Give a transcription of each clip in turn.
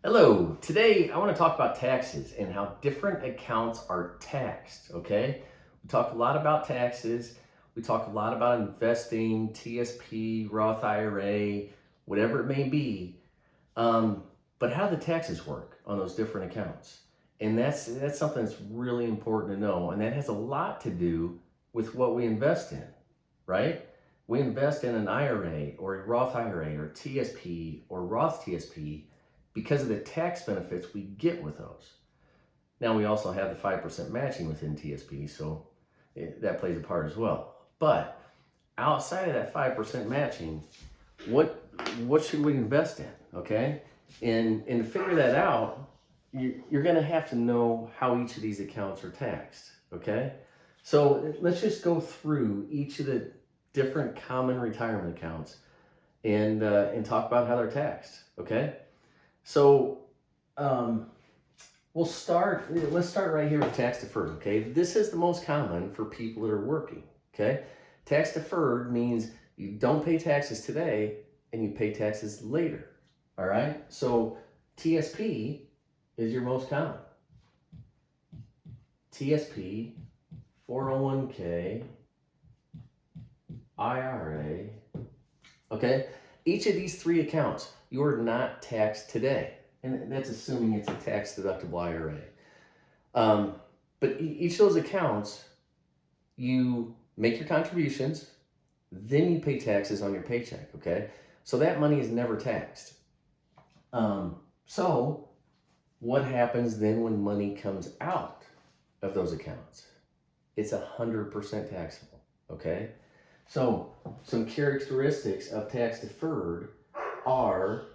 Hello, today I want to talk about taxes and how different accounts are taxed, okay? We talk a lot about taxes, we talk a lot about investing, TSP, Roth IRA, whatever it may be. But how do the taxes work on those different accounts? And that's something that's really important to know, and that has a lot to do with what we invest in, right? We invest in an IRA or a Roth IRA or TSP or Roth TSP because of the tax benefits we get with those. Now, we also have the 5% matching within TSP, so that plays a part as well. But outside of that 5% matching, what should we invest in? Okay, and to figure that out, you're going to have to know how each of these accounts are taxed. Okay, so let's just go through each of the different common retirement accounts and talk about how they're taxed. Okay, so let's start right here with tax deferred. Okay, this is the most common for people that are working. Okay, tax deferred means you don't pay taxes today and you pay taxes later. All right, so TSP is your most common. TSP, 401k, IRA. Okay, each of these three accounts, you're not taxed today. And that's assuming it's a tax deductible IRA. But each of those accounts, you make your contributions, then you pay taxes on your paycheck, okay? So that money is never taxed. So what happens then when money comes out of those accounts? It's 100% taxable, okay? So some characteristics of tax deferred are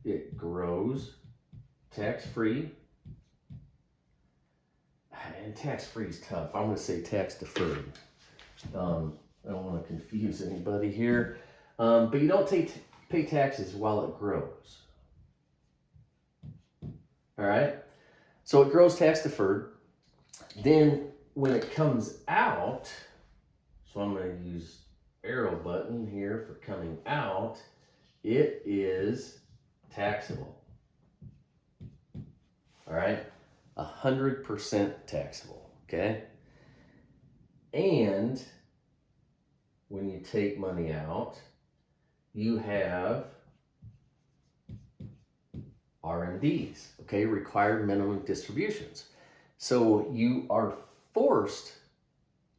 it grows tax-free. And tax-free is tough. I'm going to say tax deferred. I don't want to confuse anybody here. But you don't pay taxes while it grows. All right? So it grows tax deferred. Then when it comes out, so I'm going to use arrow button here for coming out, it is taxable. All right, 100% taxable. Okay, and when you take money out, you have RMDs. Okay, required minimum distributions. So you are forced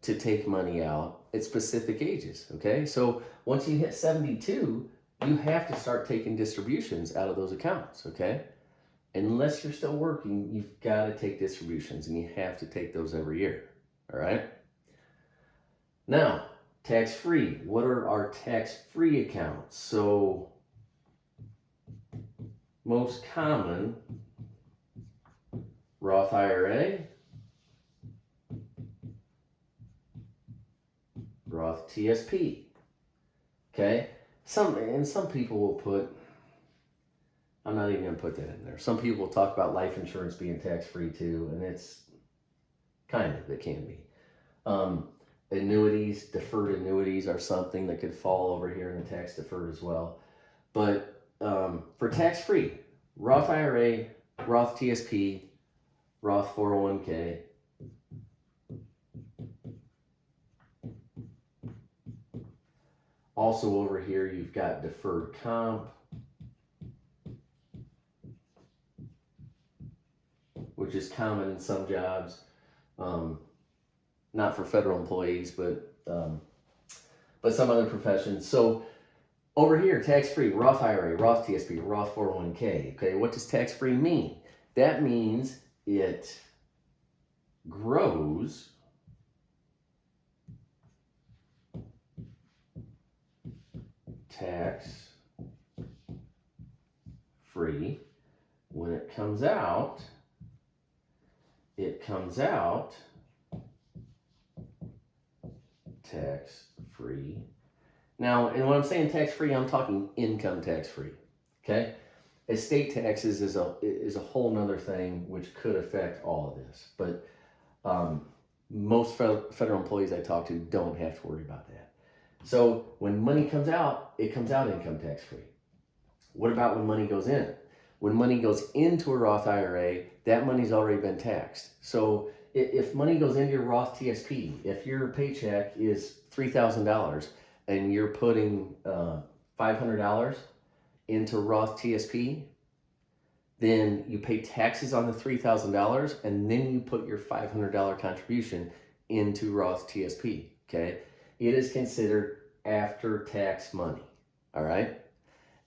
to take money out at specific ages. Okay, so once you hit 72, you have to start taking distributions out of those accounts. Okay, unless you're still working, you've got to take distributions, and you have to take those every year. All right, now tax-free. What are our tax-free accounts? So most common, Roth IRA, Roth TSP. Okay, some people will put, I'm not even going to put that in there. Some people will talk about life insurance being tax-free too, and it's kind of, it can be. Annuities, deferred annuities are something that could fall over here in the tax deferred as well. But for tax-free, Roth IRA, Roth TSP, Roth 401k. Also over here, you've got deferred comp, which is common in some jobs, not for federal employees, but some other professions. So over here, tax-free, Roth IRA, Roth TSP, Roth 401k. Okay, what does tax-free mean? That means it grows tax-free. When it comes out tax-free. Now, and when I'm saying tax-free, I'm talking income tax-free. Okay, estate taxes is a whole nother thing which could affect all of this, but most federal employees I talk to don't have to worry about that. So when money comes out, it comes out income tax-free. What about when money goes in? When money goes into a Roth IRA, that money's already been taxed. So if money goes into your Roth TSP, if your paycheck is $3,000 and you're putting $500 into Roth TSP, then you pay taxes on the $3,000 and then you put your $500 contribution into Roth TSP, okay? It is considered after tax money, all right?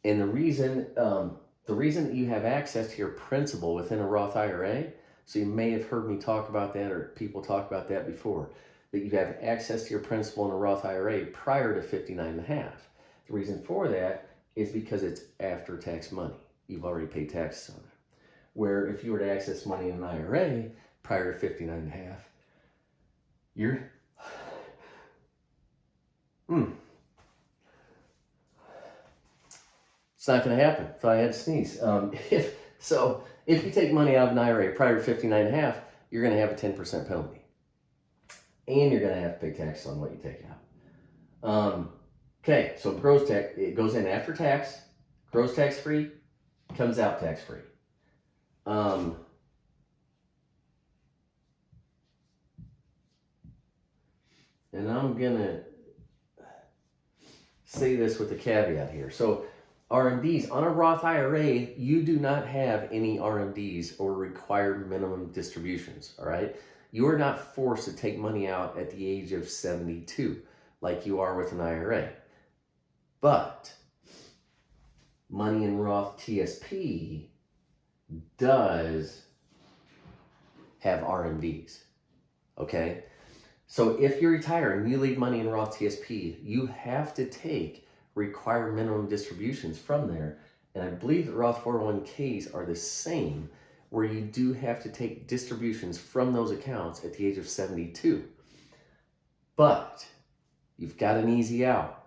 And the reason that you have access to your principal within a Roth IRA, so you may have heard me talk about that or people talk about that before, that you have access to your principal in a Roth IRA prior to 59.5. The reason for that is because it's after tax money. You've already paid taxes on it. Where if you were to access money in an IRA prior to 59.5, you're it's not going to happen. So I had to sneeze. If you take money out of an IRA prior to 59.5, you're going to have a 10% penalty, and you're going to have to pay taxes on what you take out. Okay, so gross tax, it goes in after tax, gross tax free, comes out tax free. And I'm gonna say this with a caveat here. So RMDs on a Roth IRA, you do not have any RMDs or required minimum distributions. All right, you are not forced to take money out at the age of 72 like you are with an IRA. But money in Roth TSP does have RMDs, okay? So if you retire and you leave money in Roth TSP, you have to take required minimum distributions from there. And I believe that Roth 401ks are the same, where you do have to take distributions from those accounts at the age of 72. But you've got an easy out.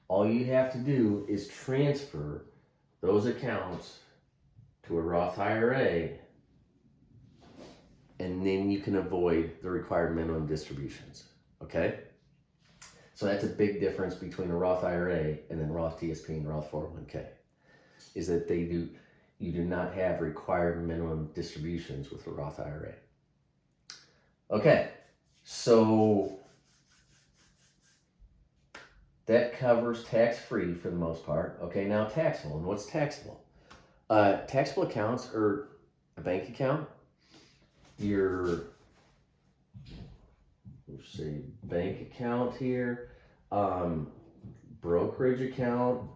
All you have to do is transfer those accounts to a Roth IRA, and then you can avoid the required minimum distributions, okay? So that's a big difference between a Roth IRA and then Roth TSP and Roth 401k, is that you do not have required minimum distributions with a Roth IRA. Okay, so that covers tax-free for the most part. Okay, now taxable. And what's taxable? Taxable accounts are a bank account, your, let's see, bank account here, brokerage account.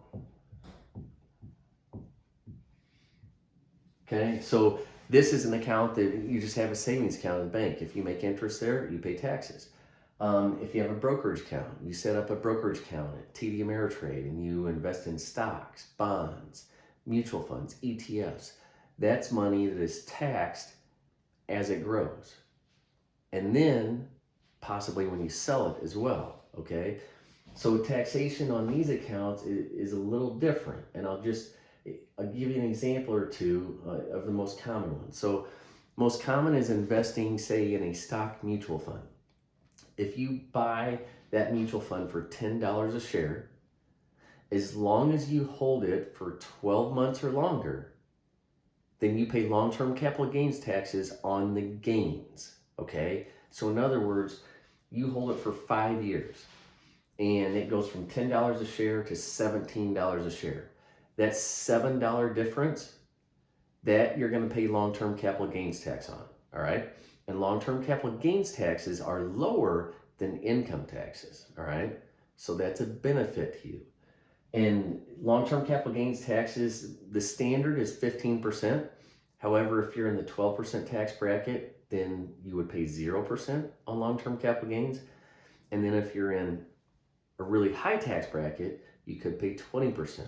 Okay, so this is an account that you just have a savings account at the bank. If you make interest there, you pay taxes. If you have a brokerage account, you set up a brokerage account at TD Ameritrade and you invest in stocks, bonds, mutual funds, ETFs. That's money that is taxed as it grows. And then possibly when you sell it as well, okay? So taxation on these accounts is a little different. And I'll give you an example or two of the most common ones. So most common is investing, say, in a stock mutual fund. If you buy that mutual fund for $10 a share, as long as you hold it for 12 months or longer, then you pay long-term capital gains taxes on the gains, okay? So in other words, you hold it for 5 years and it goes from $10 a share to $17 a share. That $7 difference, that you're gonna pay long-term capital gains tax on, all right? And long-term capital gains taxes are lower than income taxes, all right? So that's a benefit to you. And long-term capital gains taxes, the standard is 15%. However, if you're in the 12% tax bracket, then you would pay 0% on long-term capital gains. And then if you're in a really high tax bracket, you could pay 20%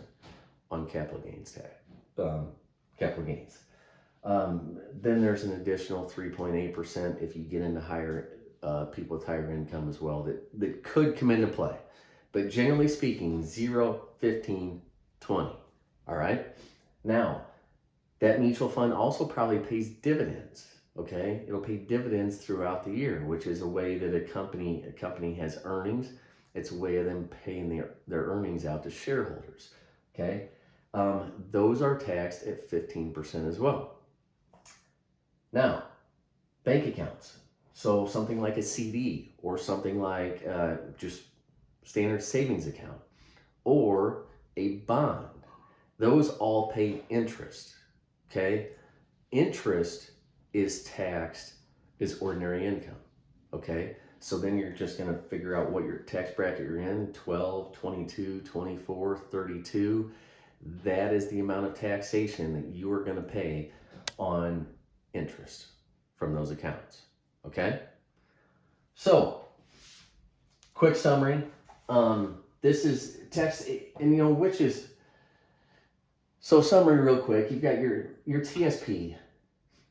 on capital gains tax, capital gains. Then there's an additional 3.8% if you get into higher people with higher income as well that could come into play. But generally speaking, 0, 15, 20. All right. Now, that mutual fund also probably pays dividends. Okay, it'll pay dividends throughout the year, which is a way that a company has earnings. It's a way of them paying their earnings out to shareholders. Okay. those are taxed at 15% as well. Now, bank accounts. So something like a CD or something like just standard savings account or a bond. Those all pay interest, okay? Interest is taxed as ordinary income, okay? So then you're just gonna figure out what your tax bracket you're in, 12, 22, 24, 32. That is the amount of taxation that you are gonna pay on interest from those accounts, okay? So, quick summary. This is tax, and which is, so summary real quick. You've got your TSP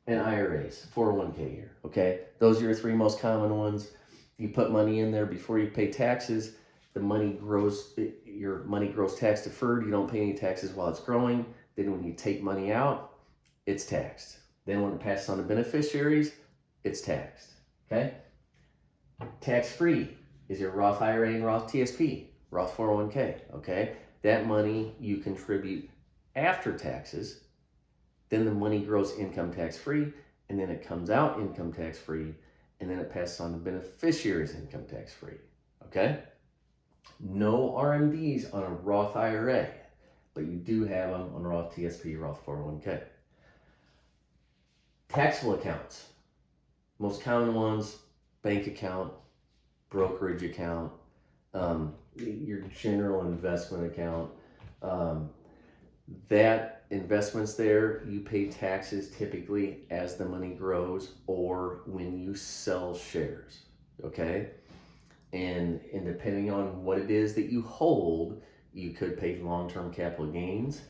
and IRAs, 401k here, okay? Those are your three most common ones. You put money in there before you pay taxes. The money grows, your money grows tax deferred. You don't pay any taxes while it's growing. Then when you take money out, it's taxed. Then when it passes on to beneficiaries, it's taxed, okay? Tax-free is your Roth IRA and Roth TSP, Roth 401k, okay? That money you contribute after taxes, then the money grows income tax-free, and then it comes out income tax-free, and then it passes on to beneficiaries income tax-free, okay? No RMDs on a Roth IRA, but you do have them on Roth TSP, Roth 401k. Taxable accounts, most common ones, bank account, brokerage account, your general investment account. That investments there, you pay taxes typically as the money grows or when you sell shares, okay? And depending on what it is that you hold, you could pay long-term capital gains,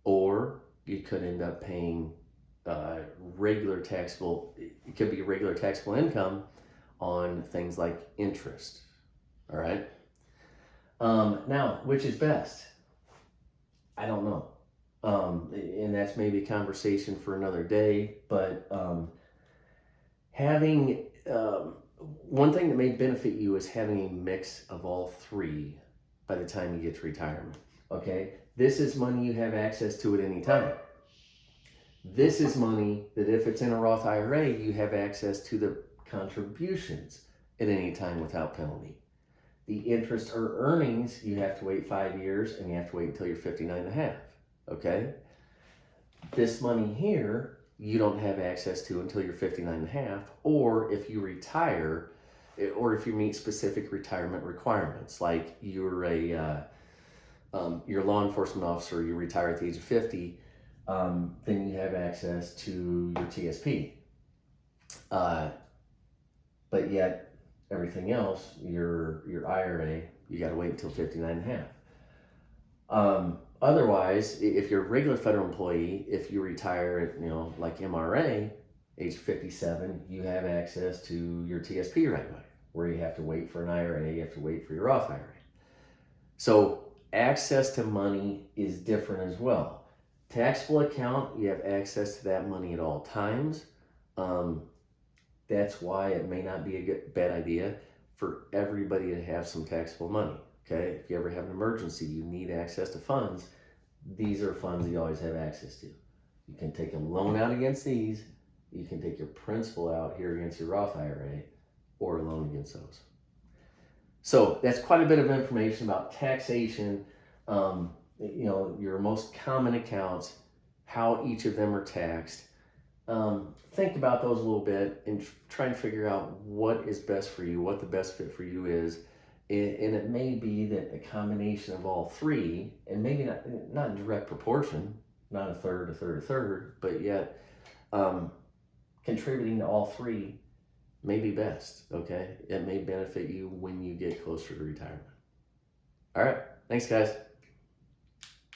or you could end up paying regular taxable, it could be regular taxable income on things like interest, all right? Now, which is best? I don't know. And that's maybe a conversation for another day, but having, one thing that may benefit you is having a mix of all three by the time you get to retirement, okay? This is money you have access to at any time. This is money that if it's in a Roth IRA, you have access to the contributions at any time without penalty. The interest or earnings, you have to wait 5 years and you have to wait until you're 59 and a half, okay? This money here, you don't have access to until you're 59 and a half, or if you retire, or if you meet specific retirement requirements, like you're a law enforcement officer, you retire at the age of 50, then you have access to your TSP. But yet, everything else, your IRA, you got to wait until 59 and a half. Otherwise, if you're a regular federal employee, if you retire at, like MRA, age 57, you have access to your TSP right away, where you have to wait for an IRA, you have to wait for your Roth IRA. So access to money is different as well. Taxable account, you have access to that money at all times. That's why it may not be a bad idea for everybody to have some taxable money, okay? If you ever have an emergency, you need access to funds, these are funds you always have access to. You can take a loan out against these, you can take your principal out here against your Roth IRA, or a loan against those. So that's quite a bit of information about taxation, your most common accounts, how each of them are taxed. Think about those a little bit and try and figure out what is best for you, what the best fit for you is. And it may be that a combination of all three, and maybe not in direct proportion, not a third, but yet contributing to all three may be best, okay? It may benefit you when you get closer to retirement. All right, thanks guys.